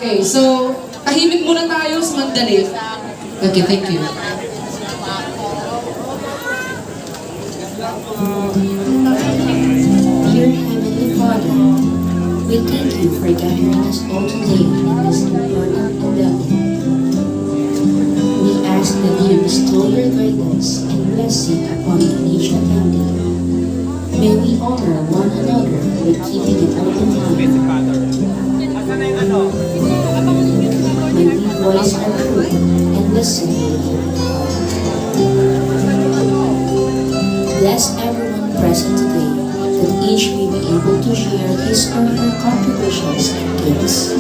Okay, so tahimik muna tayo sa mandali. Okay, thank you. Dear Heavenly Father, we thank you for gathering us all today in this important endeavor. We ask that you bestow your guidance and blessing upon each family. May we honor one another by keeping an open mind. May we voice our truth and listen with your heart. Bless everyone present today, that each may be able to share his or her contributions and gifts.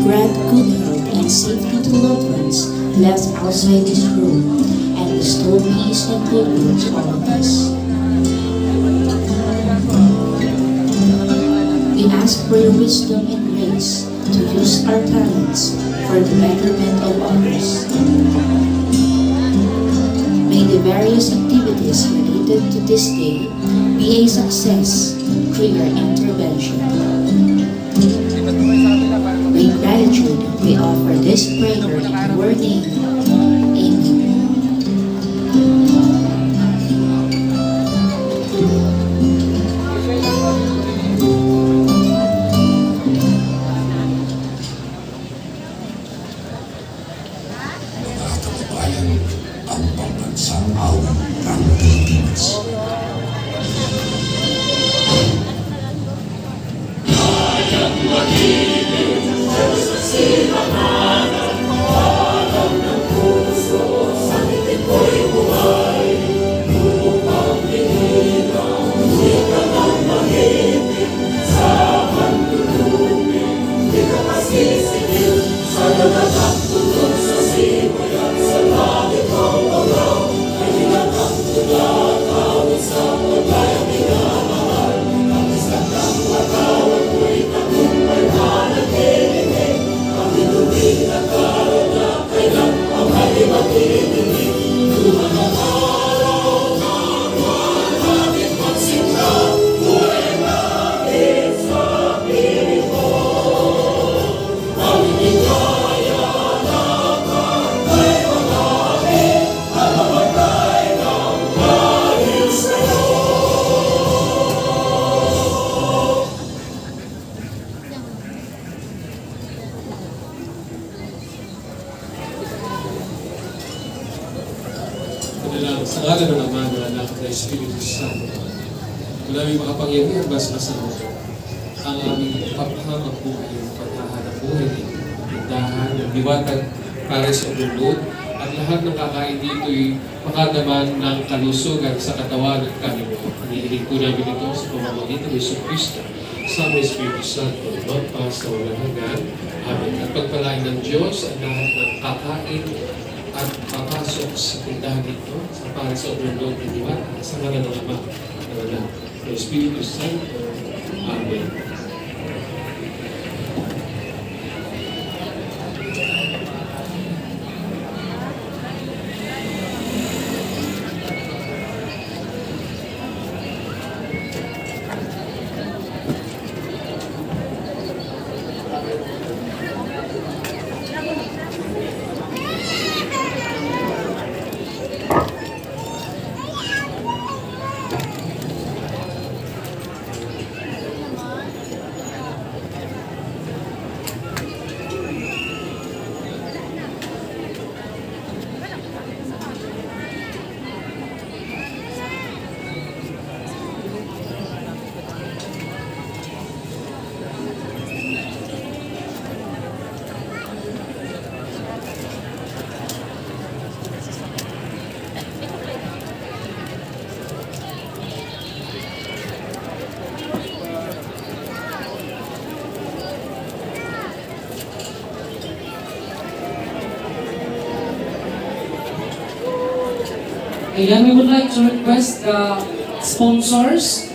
Grant good health and safety to loved ones left outside this room, and bestow peace and goodwill to all of us. We ask for your wisdom and grace to use our talents for the betterment of others. May the various activities related to this day be a success through your intervention. With gratitude, we offer this prayer in your name. Amen. Mga kababayan, ang pambansang awit ng Pilipinas. Sa ngala ng Ama, ng Anak, ng Espiritu Santo, maraming makapangyarihan basta sa mundo. Ang aming paghahanap buhay, paghahanap buhay, tindahan, ng liwatag para sa ulod, at lahat ng kakain dito'y makadaman ng kalusugan sa katawan at kaluluwa. Hinihiling po namin ito sa pamamagitan ng Yesu Cristo, sa Espiritu Santo, magpas sa walang hanggan. Amen. At pagpalain ng Diyos ang lahat ng kakain at papasok sa tindahan dito sa para sa overload ng diwata sa ngalan ng Ama, ng Anak, ng Espiritu Santo. Amen. Ayan, we would like to request the sponsors